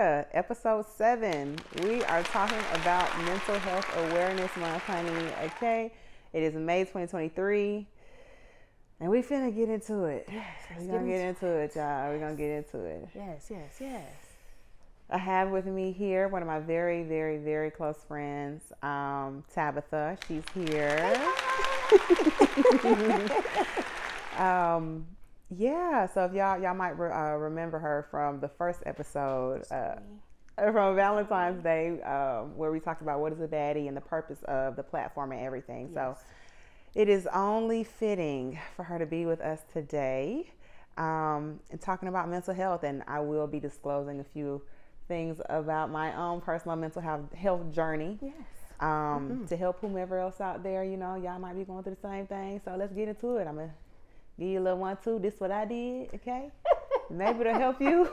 Bria, episode 7. We are talking about Mental Health Awareness Month, honey. Okay, it is May 2023, and we finna get into it. Yes, we're gonna get into it, y'all. We're gonna get into it. Yes. I have with me here one of my very, very, very close friends, Tabitha. She's here. Yeah, so if y'all might remember her from the first episode from Valentine's Day, where we talked about what is a baddie and the purpose of the platform and everything. Yes. So it is only fitting for her to be with us today, and talking about mental health. And I will be disclosing a few things about my own personal mental health journey. Yes. To help whomever else out there, y'all might be going through the same thing. So let's get into it. I'm gonna give you a little 1-2. This is what I did, okay? Maybe it'll help you.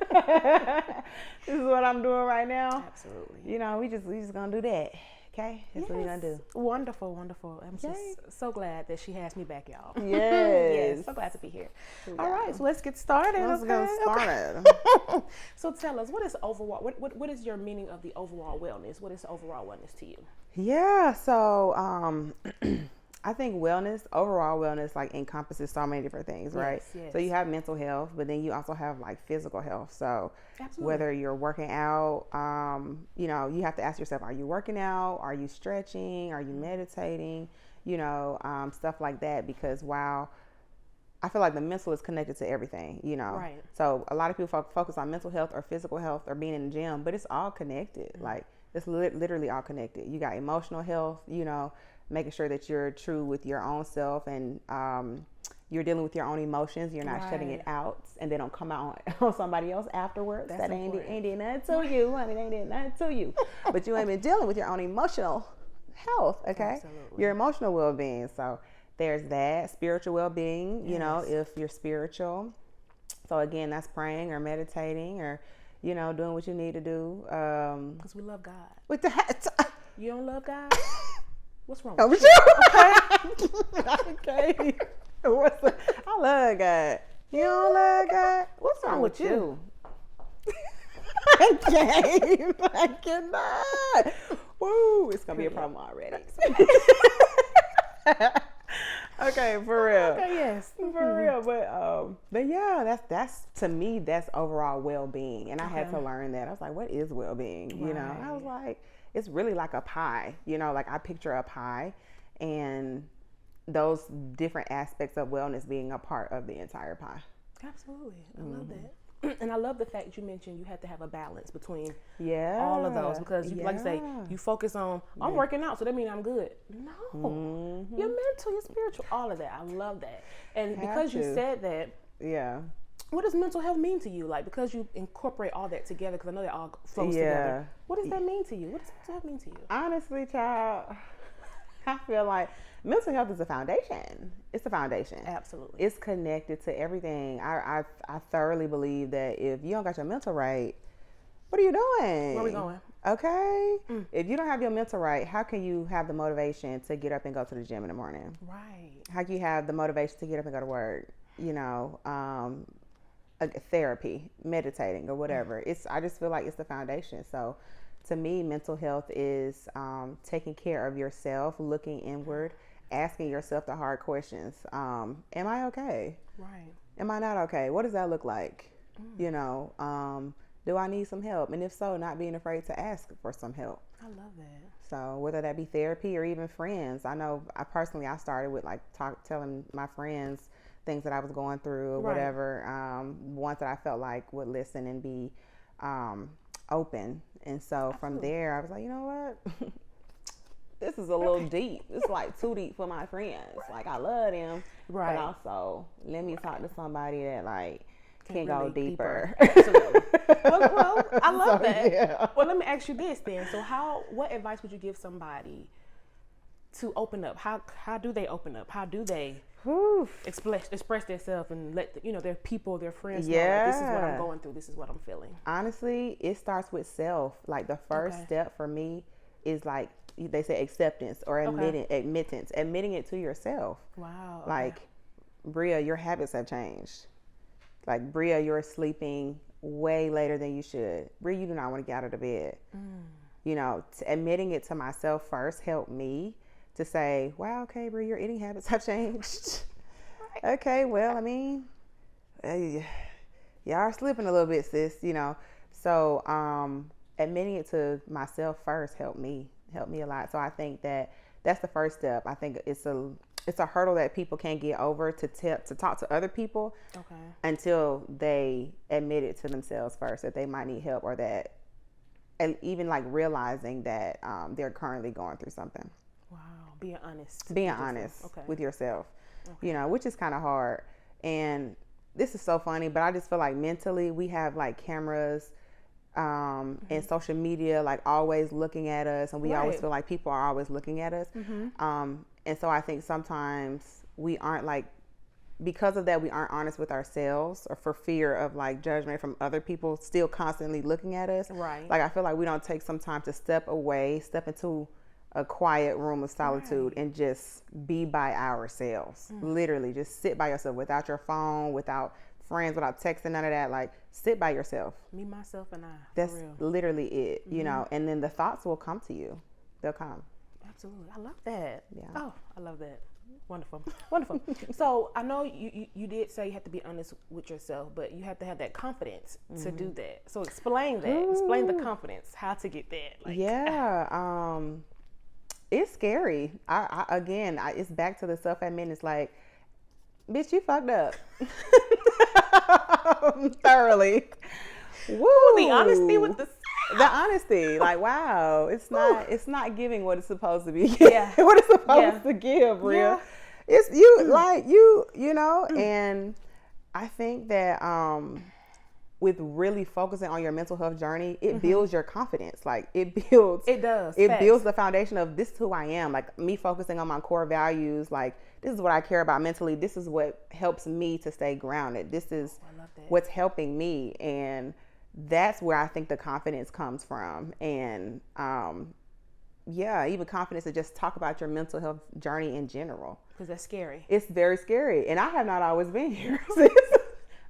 This is what I'm doing right now. Absolutely. We just gonna do that, okay? That's what we're gonna do. Wonderful. I'm just so glad that she has me back, y'all. Yes. Yes, so glad to be here. Yeah. All right, so let's get started. Let's get started. Okay. So tell us, what is overall? What is your meaning of the overall wellness? What is overall wellness to you? Yeah. So I think overall wellness, like encompasses so many different things, right? Yes. So you have mental health, but then you also have like physical health. So Absolutely. Whether you're working out, you have to ask yourself, are you working out? Are you stretching? Are you meditating? Stuff like that, because while I feel like the mental is connected to everything, Right. So a lot of people focus on mental health or physical health or being in the gym, but it's all connected. Mm-hmm. Like it's literally all connected. You got emotional health, making sure that you're true with your own self, and you're dealing with your own emotions. You're not shutting it out, and they don't come out on somebody else afterwards. That's that ain't did nothing to you, honey. They ain't did nothing to you. But you ain't been dealing with your own emotional health, okay? Absolutely. Your emotional well-being. So there's that. Spiritual well-being, Yes. If you're spiritual. So again, that's praying or meditating or, doing what you need to do. Because we love God. With the You don't love God? What's wrong with you? Okay. I love God. You don't love God? What's wrong with you? I cannot. Woo, it's gonna be a problem already. Okay, for real. Okay, yes, for real. But yeah, that's to me, that's overall well-being, and I had to learn that. I was like, what is well-being? I was like, it's really like a pie. Like I picture a pie, and those different aspects of wellness being a part of the entire pie. Absolutely, I love that. And I love the fact you mentioned you had to have a balance between all of those, because like you say, you focus on, I'm working out, so that means I'm good. No, you're mental, you're spiritual, all of that. I love that. And because you said that, what does mental health mean to you? Like, because you incorporate all that together, because I know that all flows together. What does that mean to you? What does mental health mean to you? Honestly, child, I feel like mental health is a foundation. It's a foundation. Absolutely. It's connected to everything. I thoroughly believe that if you don't got your mental right, what are you doing? Where are we going? Okay. If you don't have your mental right, how can you have the motivation to get up and go to the gym in the morning? Right. How can you have the motivation to get up and go to work? Therapy, meditating, or whatever. I just feel like it's the foundation. So to me, mental health is taking care of yourself, looking inward, asking yourself the hard questions. Am I okay? Right. Am I not okay? What does that look like? Do I need some help? And if so, not being afraid to ask for some help. I love that. So whether that be therapy or even friends. I know I started with like telling my friends things that I was going through or whatever. Ones that I felt like would listen and be open. And so from there, I was like, you know what? This is a little deep. It's like too deep for my friends. Like, I love them. Right. But also, let me talk to somebody that like can go really deeper. Absolutely. Well, I love that. Yeah. Well, let me ask you this then. So what advice would you give somebody to open up? How do they open up? How do they express themselves and let their people, their friends know, like, this is what I'm going through, this is what I'm feeling? Honestly, it starts with self. Like, the first step for me is like, they say acceptance or admittance, admitting it to yourself. Wow. Okay. Like, Bria, your habits have changed. Like, Bria, you're sleeping way later than you should. Brie, you do not want to get out of the bed. You know, admitting it to myself first helped me to say, wow, okay, Brie, your eating habits have changed. Right. Okay, well, I mean, y'all are slipping a little bit, sis, you know. So admitting it to myself first helped me a lot. So I think that's the first step. I think it's a hurdle that people can't get over to talk to other people until they admit it to themselves first that they might need help, or that, and even like realizing that they're currently going through something. Wow, being honest with yourself, you know, which is kind of hard. And this is so funny, but I just feel like mentally we have like cameras and social media like always looking at us, and we always feel like people are always looking at us. And so I think sometimes we aren't like, because of that, we aren't honest with ourselves, or for fear of like judgment from other people still constantly looking at us. Right. Like I feel like we don't take some time to step into a quiet room of solitude and just be by ourselves. Literally just sit by yourself without your phone, without friends, without texting, none of that. Like sit by yourself. Me, myself, and I. That's literally it, you know, and then the thoughts will come to you. They'll come. Absolutely. I love that. Yeah. Oh, I love that. Wonderful. Wonderful. So I know you did say you have to be honest with yourself, but you have to have that confidence to do that. So explain that. Ooh. Explain the confidence, how to get that. Like, it's scary. Again, it's back to the self-admitting. It's like, bitch, you fucked up. Thoroughly. Woo. The honesty with the honesty, like, wow, it's not giving what it's supposed to be. What it's supposed to give, Bria. It's you, like you know. And I think that with really focusing on your mental health journey, it builds your confidence. Like it builds the foundation of, this is who I am. Like me focusing on my core values, like this is what I care about mentally. This is what helps me to stay grounded. This is what's helping me. And that's where I think the confidence comes from. And even confidence to just talk about your mental health journey in general. Because that's scary. It's very scary. And I have not always been here.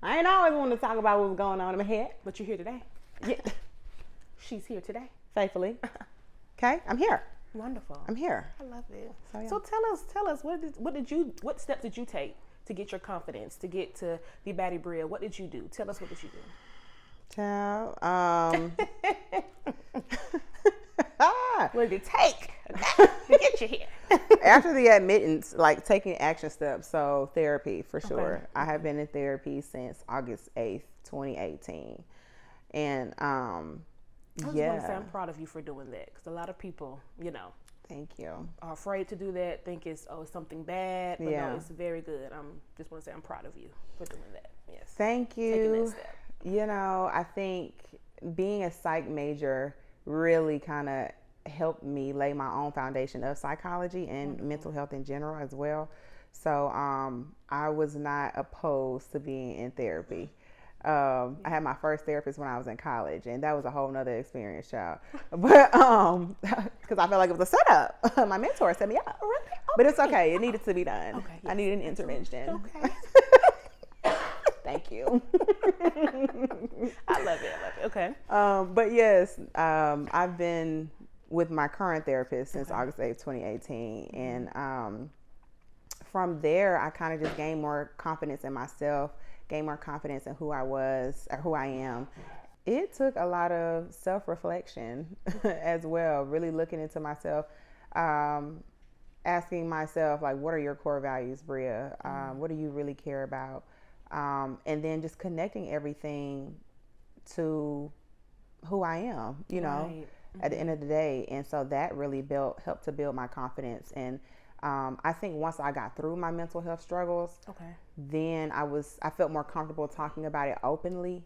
I ain't always wanted to talk about what's going on in my head. But you're here today. Yeah. She's here today. Faithfully. Okay, I'm here. Wonderful. I'm here. I love it. So tell us, what steps did you take to get your confidence, to get to be Baddie Bria? What did you do? Tell us, what did you do? Child, what did it take to get you here? After the admittance, like taking action steps. So therapy, for sure. Okay. I have been in therapy since August 8th, 2018. And I just want to say I'm proud of you for doing that, because a lot of people, you know, thank you, are afraid to do that, think it's something bad, but no, it's very good. Just want to say I'm proud of you for doing that. Yes. Thank you. Taking that step. You know, I think being a psych major really kind of helped me lay my own foundation of psychology and mental health in general as well. So I was not opposed to being in therapy. I had my first therapist when I was in college, and that was a whole nother experience, child. But because I felt like it was a setup. My mentor set me up. Really? Okay. But it's okay. It needed to be done. Okay, yes. I needed an intervention. Okay. Thank you. I love it. Okay. But yes, I've been with my current therapist since August 8th, 2018. And from there, I kind of just gained more confidence in myself, gained more confidence in who I was, or who I am. It took a lot of self-reflection as well, really looking into myself, asking myself, like, what are your core values, Bria? What do you really care about? And then just connecting everything to who I am, you know, at the end of the day. And so that really helped to build my confidence. And I think once I got through my mental health struggles, then I felt more comfortable talking about it openly,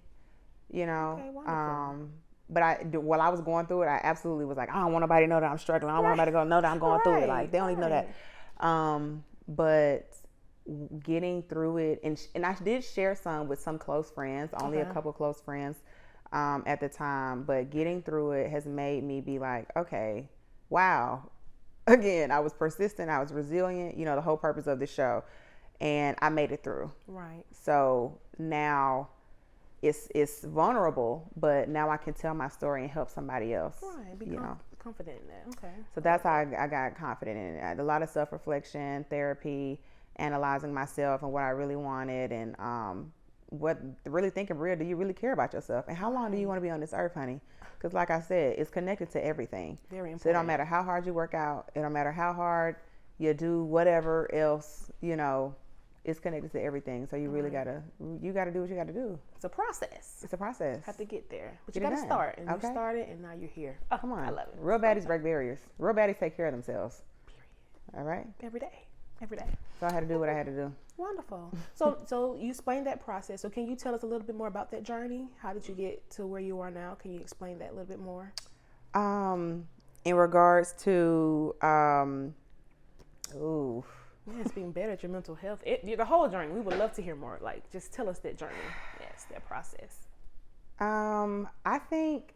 you know. Okay, wonderful. But while I was going through it, I absolutely was like, I don't want nobody to know that I'm struggling. I don't want nobody to know that I'm going through it. Like, they don't even know that. But getting through it, and I did share some with some close friends, only a couple close friends at the time, but getting through it has made me be like, okay, wow, again, I was persistent, I was resilient, you know, the whole purpose of the show, and I made it through. Right. So now it's vulnerable, but now I can tell my story and help somebody else. Right. Be confident in that. Okay. So that's how I got confident in it. A lot of self-reflection, therapy, analyzing myself and what I really wanted, and what really thinking real. Do you really care about yourself? And how long do you want to be on this earth, honey? Because like I said, it's connected to everything. Very important. So it don't matter how hard you work out. It don't matter how hard you do whatever else, it's connected to everything. So you really gotta do what you gotta do. It's a process. It's a process. Have to get there, but you gotta start, and you started, and now you're here. Oh, come on, I love it. Real baddies break barriers. Real baddies take care of themselves. Period. All right. Every day. So I had to do what I had to do. Wonderful. So you explained that process. So can you tell us a little bit more about that journey? How did you get to where you are now? Can you explain that a little bit more? In regards to Yeah, it's being better at your mental health. The whole journey. We would love to hear more. Like, just tell us that journey. Yes, that process. I think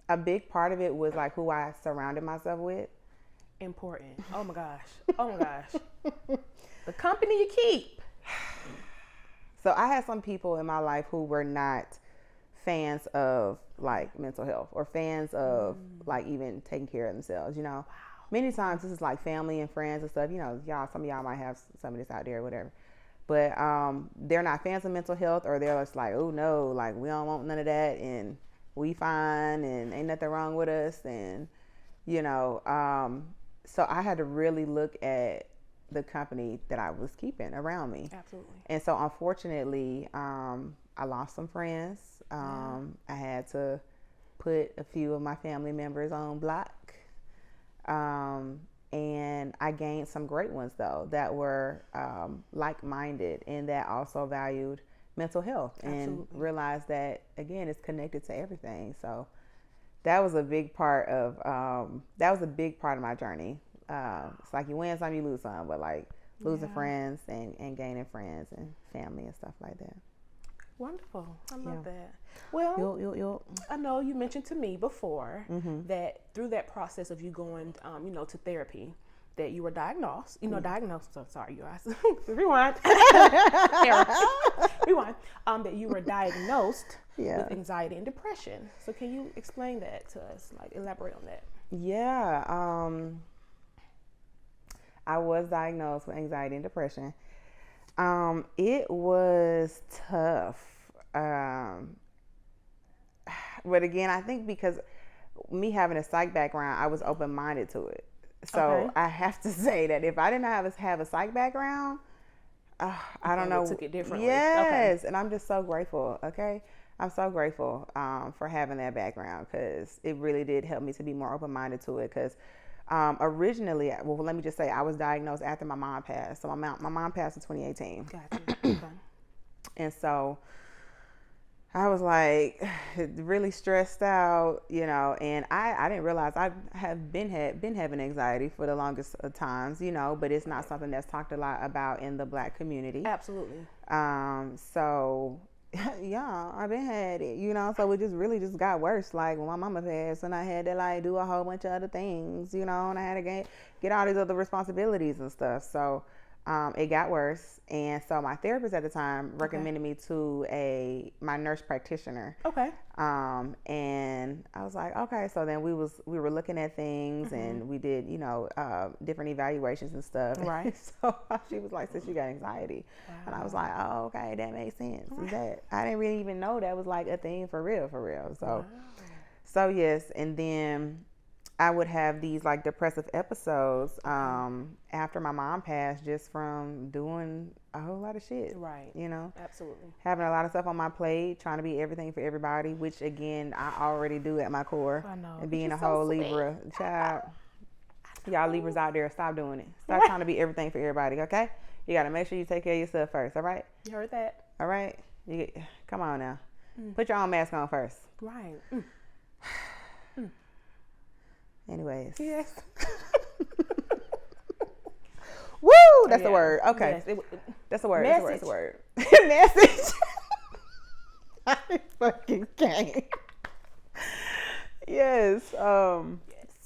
a big part of it was like who I surrounded myself with. Important. Oh my gosh. The company you keep. So I had some people in my life who were not fans of like mental health or fans of like even taking care of themselves, Wow. Many times this is like family and friends and stuff, some of y'all might have some of this out there or whatever. But they're not fans of mental health, or they're just like, oh no, like we don't want none of that, and we fine, and ain't nothing wrong with us, and so I had to really look at the company that I was keeping around me. Absolutely. And so unfortunately, I lost some friends. I had to put a few of my family members on block. And I gained some great ones though that were like-minded and that also valued mental health. Absolutely. And realized that again it's connected to everything. So that was a big part of my journey. It's like you win some, you lose some, but like losing friends and gaining friends and family and stuff like that. Wonderful. I love that. Well, I know you mentioned to me before that through that process of you going, to therapy, that you were diagnosed. So sorry, you guys. Rewind. Rewind. That you were diagnosed with anxiety and depression. So can you explain that to us? Like elaborate on that. Yeah. I was diagnosed with anxiety and depression. It was tough. But again, I think because me having a psych background, I was open-minded to it. So I have to say that if I didn't have a psych background, I don't know. Took it differently. Yes. And I'm just so grateful. Okay. I'm so grateful, for having that background, because it really did help me to be more open-minded to it. Because, originally, let me just say, I was diagnosed after my mom passed. So my mom passed in 2018. Gotcha. Okay. And so I was like really stressed out, and I didn't realize I have been having anxiety for the longest of times, but it's not something that's talked a lot about in the Black community. Absolutely. So yeah, I've been had it, so it just got worse. Like when my mama passed, and I had to like do a whole bunch of other things, and I had to get all these other responsibilities and stuff. So it got worse, and so my therapist at the time recommended me to my nurse practitioner. Okay. And I was like, okay. So then we were looking at things, and we did, different evaluations and stuff. Right. So she was like, "Since you got anxiety," and I was like, "Oh, okay, that makes sense." Right. I didn't really even know that was like a thing for real. So, so yes, and then I would have these like depressive episodes after my mom passed, just from doing a whole lot of shit. Right. Absolutely. Having a lot of stuff on my plate, trying to be everything for everybody, which again, I already do at my core. I know. And being a whole Libra child. Y'all Libras out there, stop doing it. Stop trying to be everything for everybody, okay? You got to make sure you take care of yourself first, all right? You heard that? All right? Come on now. Put your own mask on first. Right. Anyways. Yes. Woo! That's the word. Okay. Yes. That's the word. Message. That's the word. Message. I fucking can't. Yes.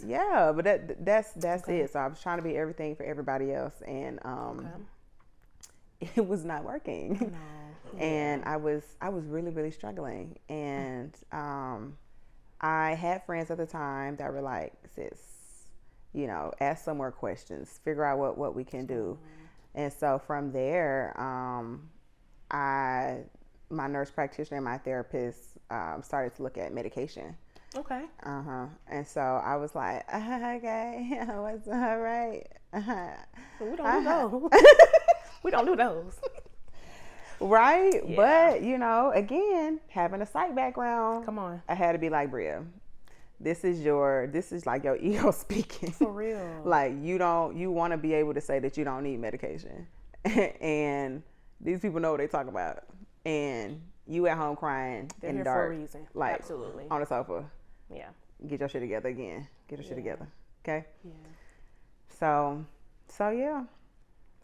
Yeah, but that's it. So I was trying to be everything for everybody else, and it was not working. No. And I was really, really struggling. And I had friends at the time that were like, sis, you know, ask some more questions, figure out what we can do. And so from there, my nurse practitioner and my therapist started to look at medication. Okay. And so I was like, okay, what's all right? We don't do those. We don't do those. Right? Yeah. But, you know, again, having a psych background. Come on. I had to be like, Bria, this is like your ego speaking. For real. Like, you want to be able to say that you don't need medication. And these people know what they talk about. And you at home crying in the dark. For a reason. Like, absolutely. On the sofa. Yeah. Get your shit together again. Get your shit together. Okay? Yeah. So yeah.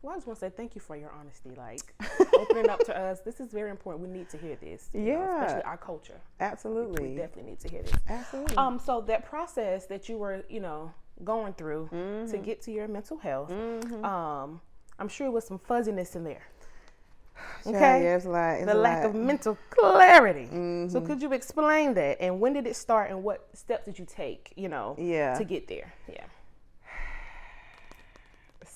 Well, I just want to say thank you for your honesty, like opening up to us. This is very important. We need to hear this. You know, especially our culture. Absolutely. We definitely need to hear this. Absolutely. So that process that you were, you know, going through to get to your mental health, I'm sure it was some fuzziness in there. Okay. Yeah, it's the lack of mental clarity. So could you explain that? And when did it start? And what steps did you take? You know, to get there? Yeah.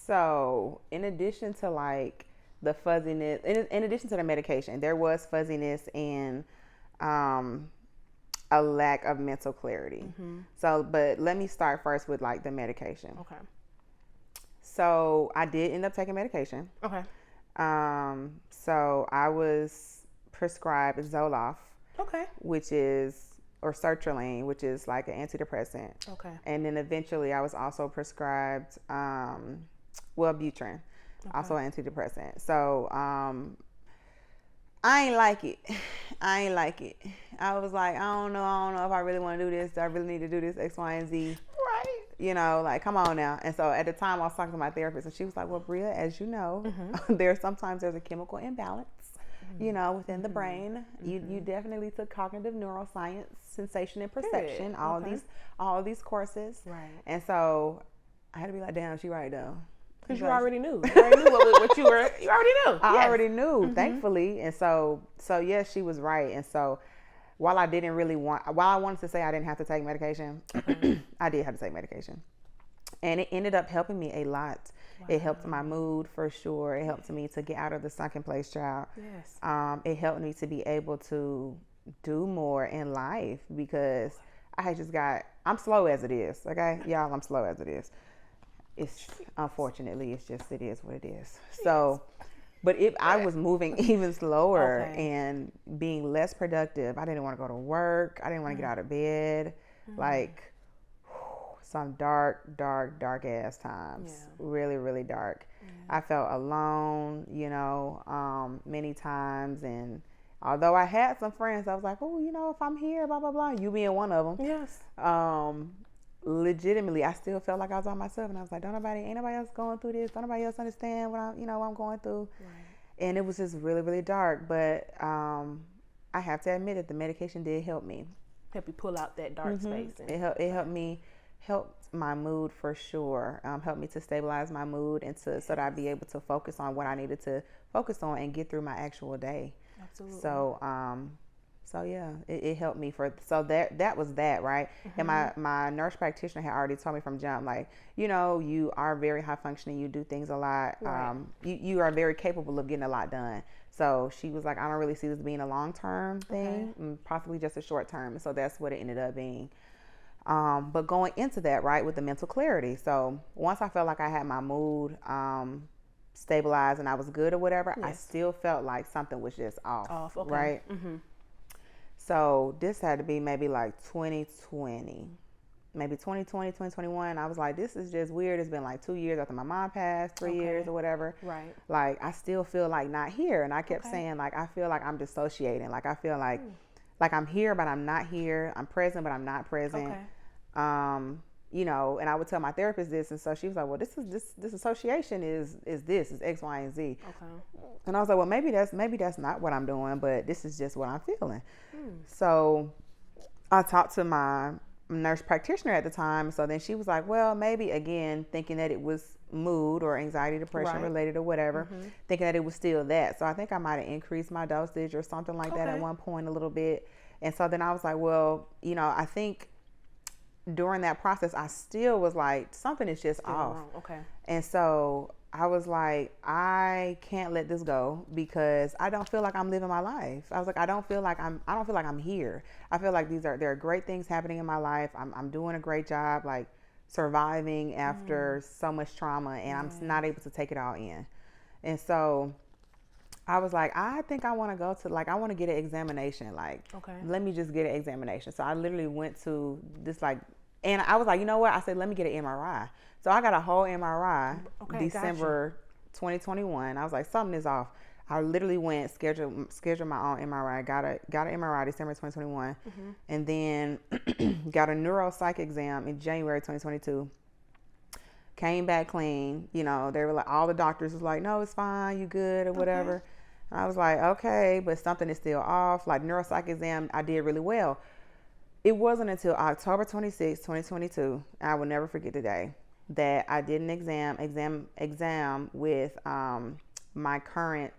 So, in addition to like the fuzziness, in addition to the medication, there was fuzziness and a lack of mental clarity. So, but let me start first with like the medication. Okay. So, I did end up taking medication. Okay. So I was prescribed Zoloft. Okay. Or sertraline, which is like an antidepressant. Okay. And then eventually I was also prescribed Wellbutrin, also an antidepressant. So I ain't like it. I was like, I don't know if I really want to do this. Do I really need to do this X, Y, and Z? Right. You know, like, come on now. And so at the time I was talking to my therapist and she was like, well, Bria, as you know, there's a chemical imbalance, you know, within the brain. You definitely took cognitive neuroscience, sensation and perception, all of these courses. Right. And so I had to be like, damn, she right though. Because you already knew. You already knew what you were. You already knew. I already knew, thankfully. And so yes, she was right. And so while I wanted to say I didn't have to take medication, I did have to take medication. And it ended up helping me a lot. Wow. It helped my mood for sure. It helped me to get out of the sunken place child. Yes. It helped me to be able to do more in life because I'm slow as it is. Okay, y'all, I'm slow as it is. It's unfortunately, it is what it is. So, but if I was moving even slower and being less productive, I didn't want to go to work. I didn't want to get out of bed. Like some dark ass times. Yeah. Really, really dark. Yeah. I felt alone, you know, many times. And although I had some friends, I was like, oh, you know, if I'm here, blah, blah, blah, you being one of them. Yes. Legitimately, I still felt like I was on myself, and I was like, ain't nobody else going through this. Don't nobody else understand what I'm going through. Right. And it was just really, really dark. But I have to admit that the medication did help me. Help you pull out that dark space. It helped my mood for sure. Helped me to stabilize my mood and so that I'd be able to focus on what I needed to focus on and get through my actual day. Absolutely. So yeah, it helped me that was that, right? And my nurse practitioner had already told me from jump, like, you know, you are very high functioning, you do things a lot. Right. You are very capable of getting a lot done. So she was like, I don't really see this being a long-term thing, possibly just a short-term. So that's what it ended up being. But going into that, right, with the mental clarity. So once I felt like I had my mood stabilized and I was good or whatever, I still felt like something was just off. Okay. Right? Mm-hmm. So this had to be maybe like 2020, maybe 2020, 2021. I was like, this is just weird. It's been like 2 years after my mom passed, 3 years or whatever. Right. Like, I still feel like not here. And I kept saying, like, I feel like I'm dissociating. Like, I feel like I'm here, but I'm not here. I'm present, but I'm not present. Okay. You know, and I would tell my therapist this, and so she was like, well, this association is X, Y, and Z. Okay. And I was like, well, maybe that's not what I'm doing, but this is just what I'm feeling. So I talked to my nurse practitioner at the time. So then she was like, well, maybe, again, thinking that it was mood or anxiety, depression related or whatever, thinking that it was still that. So I think I might have increased my dosage or something like that at one point a little bit. And so then I was like, well, you know, I think during that process, I still was like, something is just off. Wrong. Okay. And so I was like, I can't let this go because I don't feel like I'm living my life. I was like, I don't feel like I'm here. I feel like there are great things happening in my life. I'm doing a great job, like surviving after so much trauma, and I'm not able to take it all in. And so I was like, I think I want to go to, like, I want to get an examination. Like, let me just get an examination. So I literally went to this, like, and I was like, you know what? I said, let me get an MRI. So I got a whole MRI December 2021. I was like, something is off. I literally went, scheduled my own MRI. Got an MRI December 2021. And then got a neuropsych exam in January 2022. Came back clean. You know, they were like, all the doctors was like, no, it's fine. You good or whatever. And I was like, okay, but something is still off. Like neuropsych exam, I did really well. It wasn't until October 26, 2022, I will never forget the day, that I did an exam with my current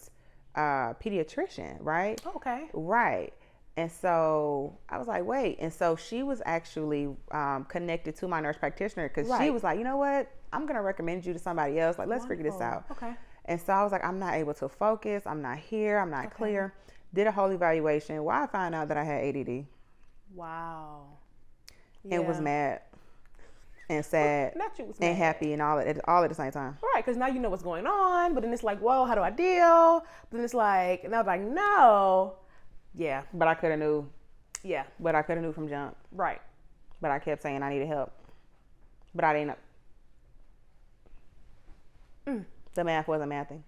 pediatrician, right? Okay. Right. And so I was like, wait. And so she was actually connected to my nurse practitioner because she was like, you know what? I'm going to recommend you to somebody else. Like, let's figure this out. Okay. And so I was like, I'm not able to focus. I'm not here. I'm not clear. Did a whole evaluation. Well, I found out that I had ADD. Wow. And was mad and sad and happy and all at the same time. Right, because now you know what's going on, but then it's like, whoa, how do I deal? But then it's like, and I was like, no. Yeah. But I could have knew. Yeah. But I could have knew from jump. Right. But I kept saying I needed help. But I didn't. The math wasn't mathing.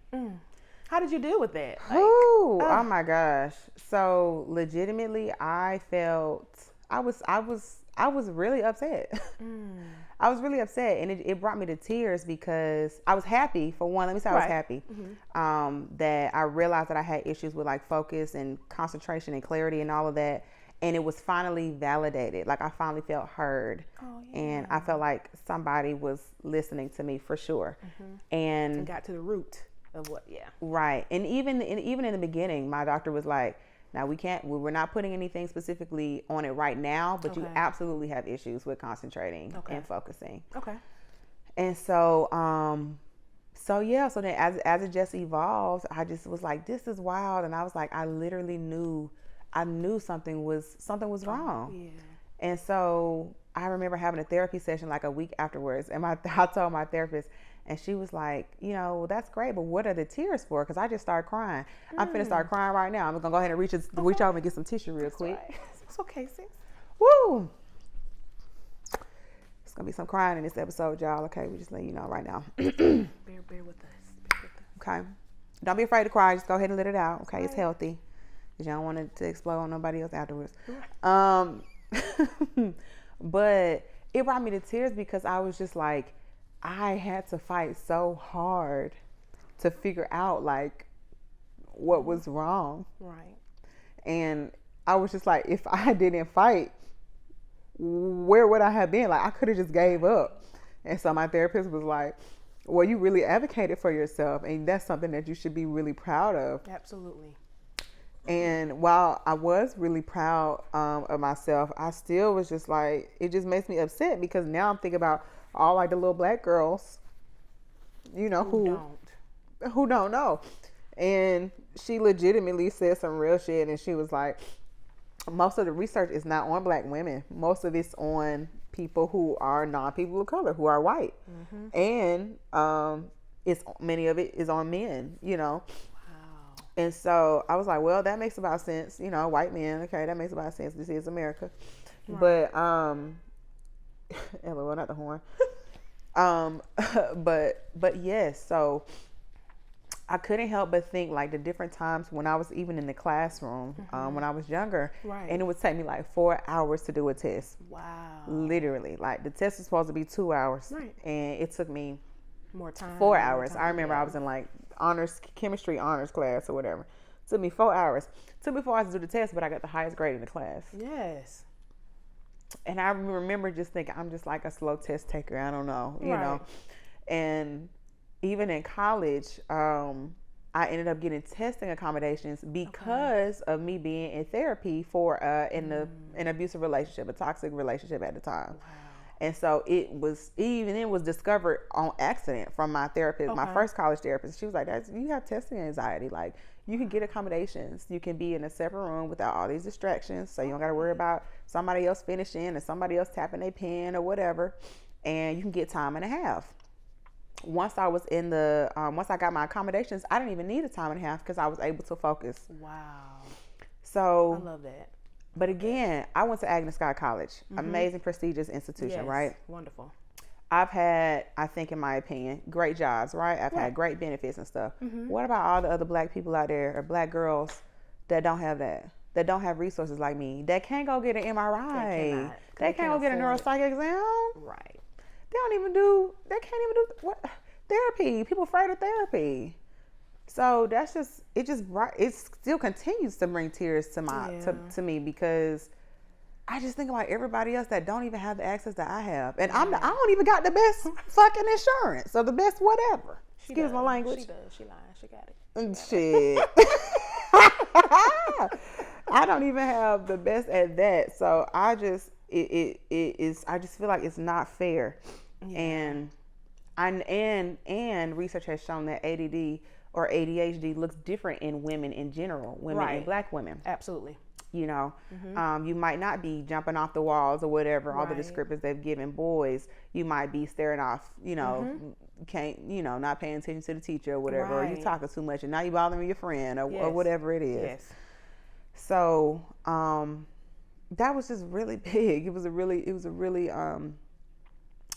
How did you deal with that? Like, oh my gosh. So legitimately, I felt I was really upset. I was really upset, and it brought me to tears because I was happy. For one, let me say I was happy that I realized that I had issues with like focus and concentration and clarity and all of that, and it was finally validated. Like I finally felt heard, and I felt like somebody was listening to me for sure, and got to the root of what. Right. And even in the beginning, my doctor was like, now we're not putting anything specifically on it right now, but you absolutely have issues with concentrating and focusing. Okay. And so, so then as it just evolved, I just was like, this is wild. And I was like, I literally knew something was wrong. Yeah. And so I remember having a therapy session like a week afterwards, and I told my therapist, and she was like, you know, well, that's great, but what are the tears for? Because I just started crying. I'm finna start crying right now. I'm going to go ahead and reach over and get some tissue real quick. Right. It's okay, sis. Woo! It's going to be some crying in this episode, y'all. Okay, we just let you know right now. bear with us. Okay. Don't be afraid to cry. Just go ahead and let it out. Okay, It's healthy. Because you don't want it to explode on nobody else afterwards. But it brought me to tears because I was just like, I had to fight so hard to figure out like what was wrong. Right. And I was just like, if I didn't fight, where would I have been? Like I could have just gave up. And so my therapist was like, well, you really advocated for yourself, and that's something that you should be really proud of. Absolutely. And while I was really proud of myself, I still was just like, it just makes me upset because now I'm thinking about all like the little black girls, you know, who don't know. And she legitimately said some real shit, and she was like, most of the research is not on black women. Most of it's on people who are non-people of color, who are white. And many of it is on men, you know. And so I was like, well, that makes about sense. You know, white men. Okay, that makes about sense. This is America. Right. But, LOL, not the horn. But yes, so I couldn't help but think like the different times when I was even in the classroom, when I was younger, and it would take me like 4 hours to do a test. Wow. Literally, like the test was supposed to be 2 hours, and it took me more time. 4 hours. I remember I was in like chemistry honors class or whatever. Took me 4 hours. Took me 4 hours to do the test, but I got the highest grade in the class. Yes. And I remember just thinking, I'm just like a slow test taker. I don't know, you know. And even in college, I ended up getting testing accommodations because of me being in therapy for an abusive relationship, a toxic relationship at the time. Wow. And so it was discovered on accident from my therapist, my first college therapist. She was like, you have testing anxiety. Like, you can get accommodations. You can be in a separate room without all these distractions. So you don't got to worry about somebody else finishing or somebody else tapping their pen or whatever. And you can get time and a half. Once I was once I got my accommodations, I didn't even need a time and a half because I was able to focus. Wow. So I love that. But again, I went to Agnes Scott College, amazing, prestigious institution, right? Wonderful. I've had, I think, in my opinion, great jobs, right? I've had great benefits and stuff. What about all the other black people out there, or black girls that don't have that don't have resources like me, that can't go get an MRI, they can't go get a neuropsych exam? Right. They can't even do therapy. People afraid of therapy. So that's just, it still continues to bring tears to me, because I just think about everybody else that don't even have the access that I have. And I don't even got the best fucking insurance or the best whatever. Excuse my language. She does. She lying. She got it. Shit. I don't even have the best at that. So I just, I just feel like it's not fair. Yeah. And research has shown that ADD or ADHD looks different in women in general, and black women. Absolutely. You know, you might not be jumping off the walls or whatever, all the descriptors they've given. Boys, you might be staring off, not paying attention to the teacher or whatever, or you talking too much and now you bothering your friend or whatever it is. Yes. So, that was just really big. It was a really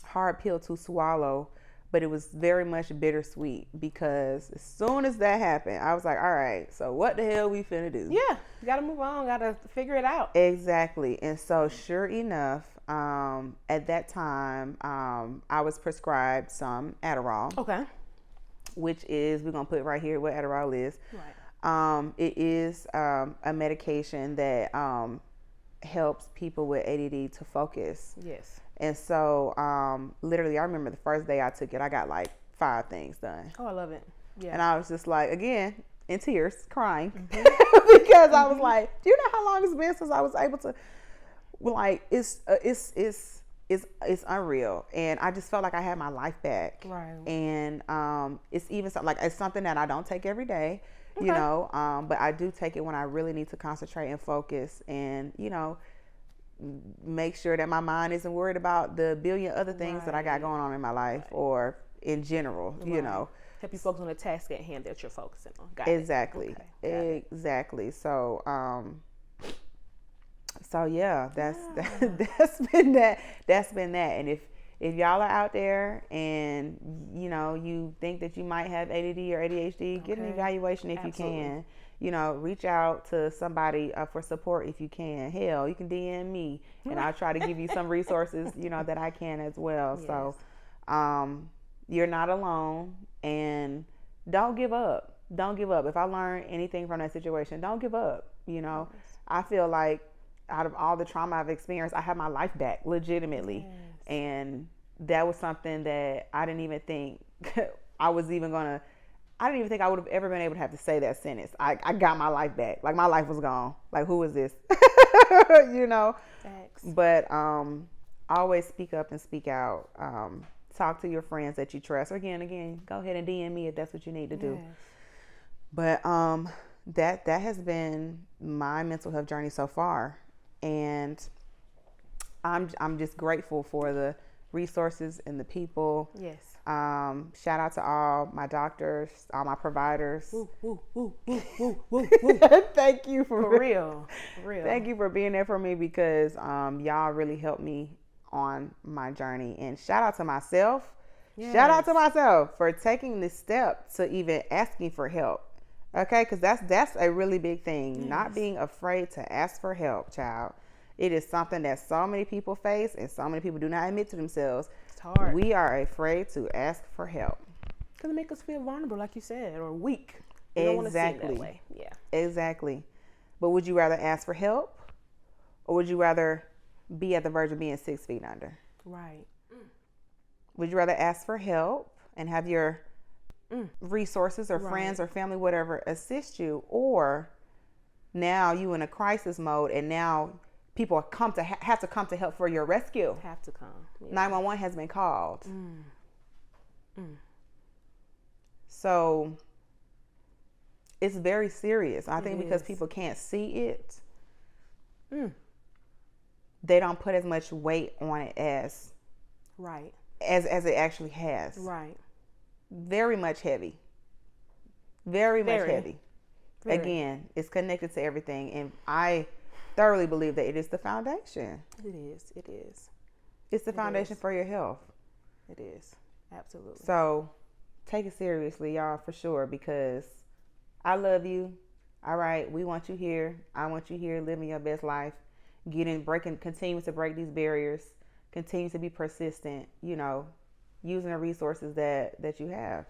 hard pill to swallow. But it was very much bittersweet, because as soon as that happened, I was like, all right, so what the hell we finna do? Yeah, you gotta move on, gotta figure it out. Exactly. And so sure enough, at that time, I was prescribed some Adderall. Okay. Which is, we're gonna put right here what Adderall is. Right. It is a medication that helps people with ADD to focus. Yes. And so, literally, I remember the first day I took it, I got like 5 things done. Oh, I love it. Yeah. And I was just like, again, in tears, crying, because I was like, do you know how long it's been since I was able to, like, it's unreal. And I just felt like I had my life back. Right. And it's even something, like, it's something that I don't take every day, you know, but I do take it when I really need to concentrate and focus, and, you know, make sure that my mind isn't worried about the billion other things that I got going on in my life or in general, you know. Help you focus on the task at hand that you're focusing on. Exactly. Exactly. So, yeah, that's been that. And if y'all are out there and, you know, you think that you might have ADD or ADHD, get an evaluation if you can. You know, reach out to somebody for support if you can. Hell, you can DM me, and I'll try to give you some resources, you know, that I can as well. Yes. So, you're not alone, and don't give up. Don't give up. If I learned anything from that situation, don't give up. You know, I feel like out of all the trauma I've experienced, I have my life back legitimately. Yes. And that was something that I didn't even think I didn't even think I would have ever been able to have to say that sentence. I got my life back. Like, my life was gone. Like, who is this? You know? Thanks. But always speak up and speak out. Talk to your friends that you trust. Or again, go ahead and DM me if that's what you need to do. Yes. But that has been my mental health journey so far. And I'm just grateful for the resources and the people. Yes. Shout out to all my doctors, all my providers. Thank you for real. Thank you for being there for me, because y'all really helped me on my journey. And shout out to myself. Yes. Shout out to myself for taking this step to even asking for help. Okay, because that's a really big thing. Yes. Not being afraid to ask for help, child. It is something that so many people face, and so many people do not admit to themselves. It's hard. We are afraid to ask for help. Because it makes us feel vulnerable, like you said, or weak. You don't want to see it that way. Yeah. Exactly. But would you rather ask for help, or would you rather be at the verge of being 6 feet under. Right. Would you rather ask for help and have your resources or friends or family, whatever, assist you, or now you in a crisis mode and now people have to come to help for your rescue? Have to come. Yeah. 911 has been called. So it's very serious. I think because people can't see it, they don't put as much weight on it as as it actually has. Right. Very much heavy. Very much heavy. Very. Again, it's connected to everything, and I thoroughly believe that it is the foundation. It is. It is. It's the foundation for your health. It is. Absolutely. So take it seriously, y'all, for sure, because I love you. All right. We want you here. I want you here living your best life, continue to break these barriers, continue to be persistent, using the resources that you have.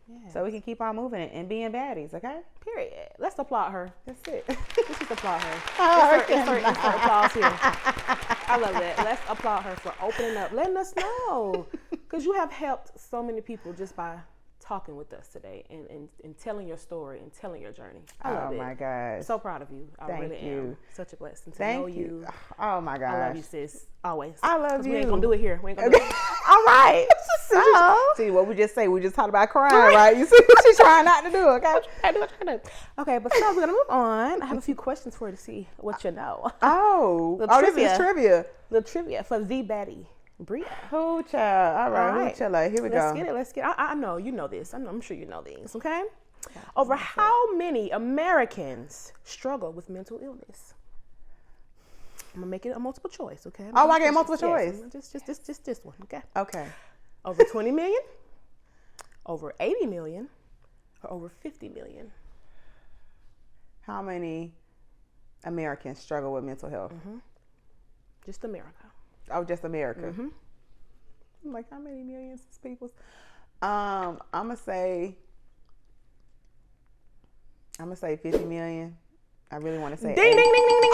Yeah. So we can keep on moving and being baddies, okay? Period. Let's applaud her. That's it. Let's just applaud her. Insert applause here. I love that. Let's applaud her for opening up, letting us know. Because you have helped so many people just by talking with us today and telling your story and telling your journey. I love it. Oh my gosh. So proud of you. I really am. Such a blessing to know you. Oh my gosh. I love you, sis. Always. I love you. We ain't gonna do it here. We ain't gonna do it. All right. See what we just say. We just talked about crying, right? You see what she's trying not to do, okay? Okay, but so we're gonna move on. I have a few questions for you to see what you know. This is trivia. The trivia for the Baddie Bria. Who child? All right. Here we go. Let's get it. I know you know this. I'm sure you know these. Okay. Over how many Americans struggle with mental illness? I'm gonna make it a multiple choice. Okay. I get multiple choice. Just this one. Okay. Okay. Over 20 million, over 80 million, or over 50 million. How many Americans struggle with mental health? Just America. Oh, just America. I'm like, how many millions of people? I'm gonna say 50 million. I really want to say. Ding, ding, ding, ding, ding.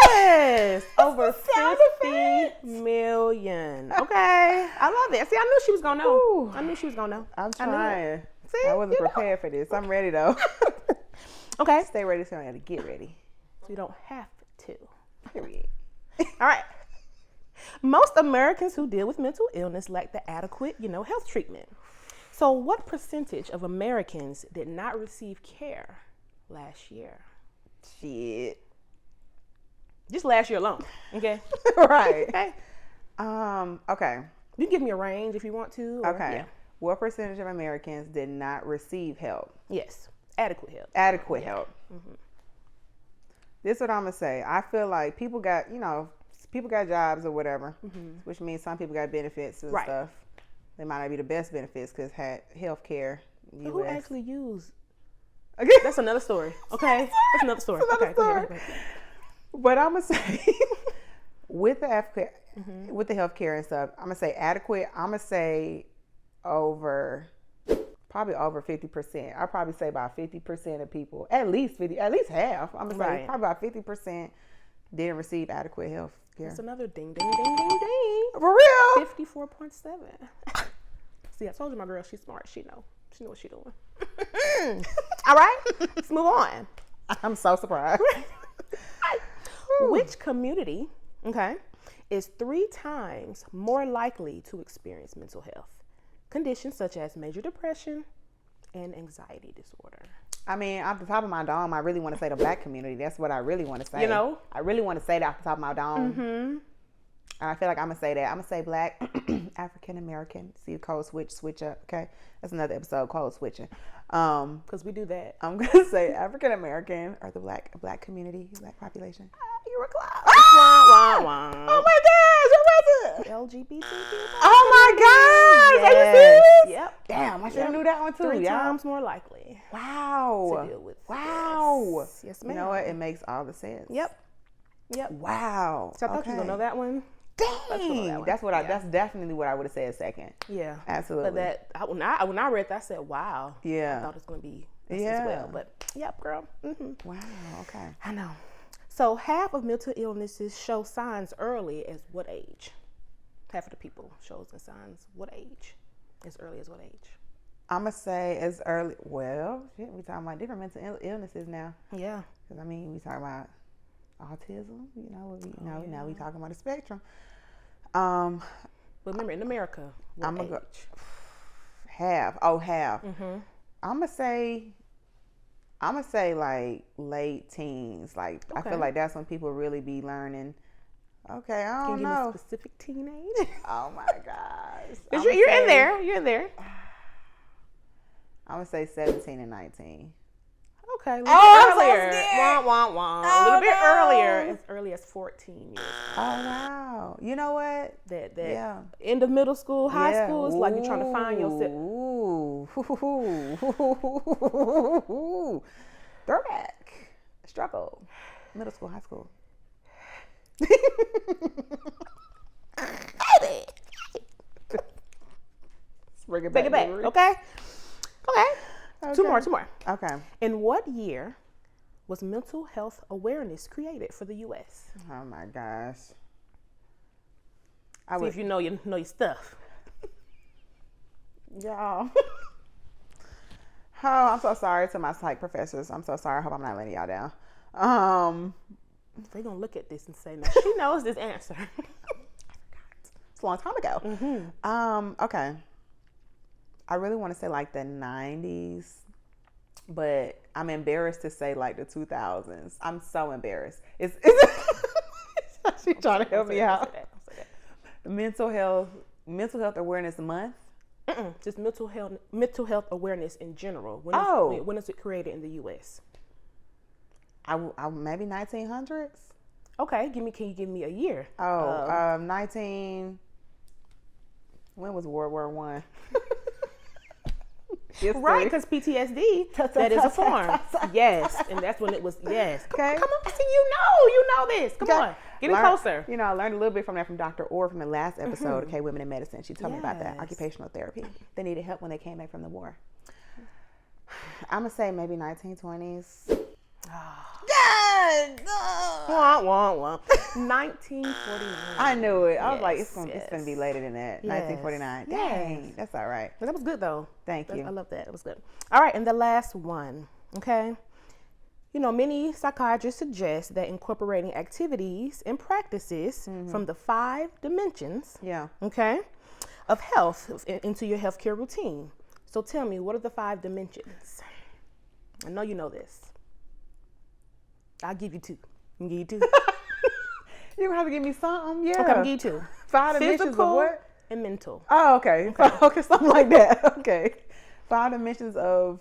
Yes, over 50 million. Okay, I love it. See, I knew she was gonna know. Ooh. I knew she was gonna know. I'm trying. See, I wasn't prepared for this. I'm ready though. Okay, stay ready so I have to get ready. So you don't have to. Period. All right. Most Americans who deal with mental illness lack the adequate, health treatment. So what percentage of Americans did not receive care last year? Shit. Just last year alone. Okay. Right. Okay. Okay. You can give me a range if you want to. Okay. Yeah. What percentage of Americans did not receive help? Yes. Adequate help. Adequate help. This is what I'm gonna say. I feel like people got jobs or whatever, which means some people got benefits and stuff. They might not be the best benefits because had health care. Who actually use? Okay. That's another story. Okay. That's another story. Okay. But I'm gonna say with the health care and stuff, I'm gonna say adequate. I'm gonna say probably over 50%. I'll probably say about 50% of people, at least half. I'm gonna say probably about 50% didn't receive adequate health care. That's another ding, ding, ding, ding, ding. For real? 54.7. See, I told you my girl, she's smart. She know what she's doing. All right, let's move on. I'm so surprised. Which community, is 3 times more likely to experience mental health conditions such as major depression and anxiety disorder? I mean, off the top of my dome, I really want to say the Black community. That's what I really want to say. I really want to say that off the top of my dome. And I feel like I'm going to say that. I'm going to say Black, African American. See the code switch up, okay? That's another episode, code switching. Because we do that. I'm going to say African American or the Black community, Black population. You were close. Oh my gosh, what was it? LGBT. Oh my gosh, are you serious? Yep. Damn, I should have knew that one too. 3 times more likely. Wow. To deal with. Wow. Yes, ma'am. You know what? It makes all the sense. Yep. Wow. So I thought you were gonna know that one. Dang. That's definitely what I would have said second. Yeah. Absolutely. But when I read that, I said, wow. Yeah. I thought it was gonna be this as well. But yep, girl. Wow. Okay. I know. So half of mental illnesses show signs early as what age? Half of the people shows the signs what age? As early as what age? I'm going to say as early, well, shit, we talking about different mental illnesses now. Yeah. Because, I mean, we talking about autism, now we talking about the spectrum. But remember, in America, what I'm age? Go, half. Oh, half. Mm-hmm. I'm gonna say like late teens. Like I feel like that's when people really be learning. Okay, I don't know. Can you give me a specific teenage? Oh my gosh. You're in there. You're in there. I'm gonna say 17 and 19. Okay. A little bit earlier. A little bit earlier. As early as 14 years. Oh wow. You know what? That end of middle school, high school, it's like you're trying to find yourself. Ooh. Throwback. Struggle. Middle school, high school. Bring it back. Okay. Two more. Okay. In what year was mental health awareness created for the U.S.? Oh my gosh. See if you know your stuff. Y'all. Oh, I'm so sorry to my psych professors. I'm so sorry. I hope I'm not letting y'all down. They're going to look at this and say, no, she knows this answer. I forgot. It's a long time ago. Mm-hmm. Okay. I really want to say like the 90s, but I'm embarrassed to say like the 2000s. I'm so embarrassed. It's she's trying to help me out. Mental Health Awareness Month. Just mental health awareness in general. When is it created in the U.S.? I maybe 1900s. Okay, can you give me a year? 19. When was World War I? Right, because PTSD, that is a form. Yes, and that's when it was, yes. Okay. Come on, see, you know this. Come on, get it closer. I learned a little bit from that from Dr. Orr from the last episode, okay, Women in Medicine. She told me about that, occupational therapy. They needed help when they came back from the war. I'm going to say maybe 1920s. Wah, wah, wah. 1949. I knew it. I was like, it's going to be later than that. Yes. 1949. Dang, that's all right. But that was good, though. Thank you. I love that. It was good. All right, and the last one, okay? Many psychiatrists suggest that incorporating activities and practices from the 5 dimensions, okay, of health into your healthcare routine. So tell me, what are the 5 dimensions? I know you know this. I'll give you 2. I'm gonna give you 2. You're gonna have to give me something, yeah. Okay, I'm gonna give you 2. 5 dimensions of what? And mental. Oh, okay. Okay, something like that. Okay. 5 dimensions of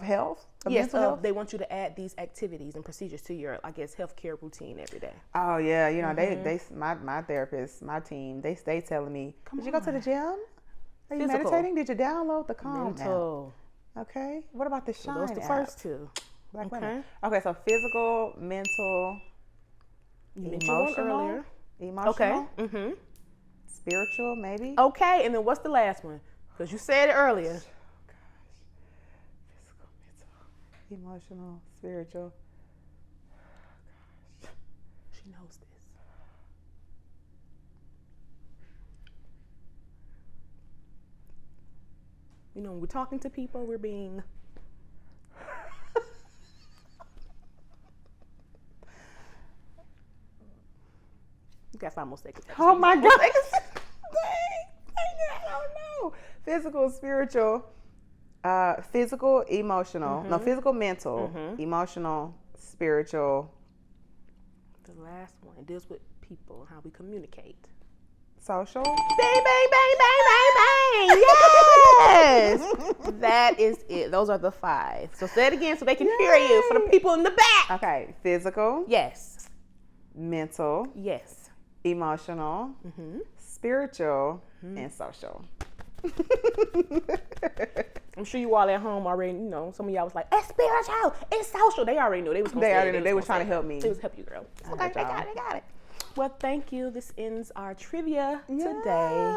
health. Yes, health? They want you to add these activities and procedures to your, I guess, healthcare routine every day. Oh yeah, they my therapist, my team, they stay telling me, did you go to the gym? Are you meditating? Did you download the Calm mental app? Okay. What about the Shine those the app? First 2. Black women. Okay, so physical, mental, emotional. Okay. Spiritual, maybe. Okay, and then what's the last one? Because you said it earlier. Oh, gosh. Physical, mental, emotional, spiritual. Oh, gosh. She knows this. When we're talking to people, we're being... You got 5 more seconds. Oh my God. Dang it, I don't know. Physical, spiritual, physical, emotional. No, physical, mental, emotional, spiritual. The last one, it deals with people and how we communicate. Social. Bang, bang, bang, bang, bang, bang. Yes. That is it. Those are the 5. So say it again so they can hear you for the people in the back. Okay. Physical. Yes. Mental. Yes. Emotional, spiritual, and social. I'm sure you all at home already, some of y'all was like, it's spiritual, it's social. They already knew. They was going to say it. They were trying to help me. They was help you, girl. Okay, they got it. Well, thank you. This ends our trivia today.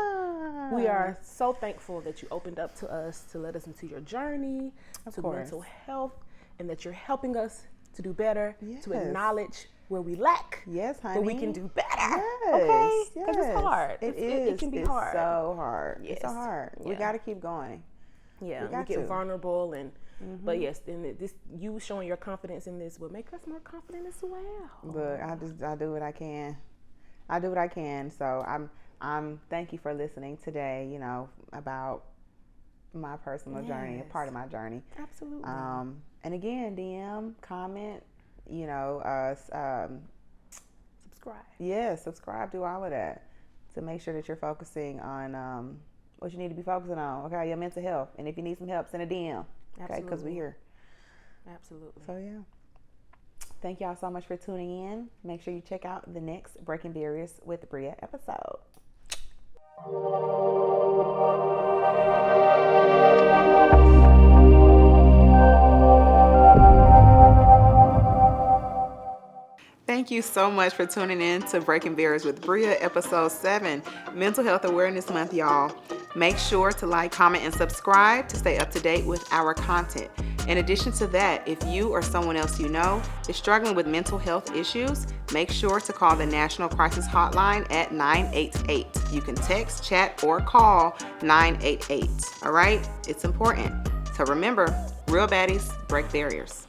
We are so thankful that you opened up to us to let us into your journey to mental health, and that you're helping us to do better, to acknowledge where we lack. Yes, honey. But we can do better. Yes. Okay? Yes. Because it's hard. It can be it's hard. So hard. Yes. It's so hard. Yeah. We got to keep going. Yeah, we get vulnerable but yes, and you showing your confidence in this will make us more confident as well. But I do what I can. I do what I can. So I'm thank you for listening today, you know, about my personal journey, a part of my journey. Absolutely. And again, DM, comment, you know, subscribe. Yeah, subscribe, do all of that to make sure that you're focusing on what you need to be focusing on. Okay, your mental health. And if you need some help, send a DM. Okay, because we're here. Absolutely. So, yeah. Thank y'all so much for tuning in. Make sure you check out the next Breaking Barriers with Bria episode. Thank you so much for tuning in to Breaking Barriers with Bria, episode 7, Mental Health Awareness Month, y'all. Make sure to like, comment, and subscribe to stay up to date with our content. In addition to that, if you or someone else you know is struggling with mental health issues, make sure to call the National Crisis Hotline at 988. You can text, chat, or call 988. All right? It's important. So remember, real baddies break barriers.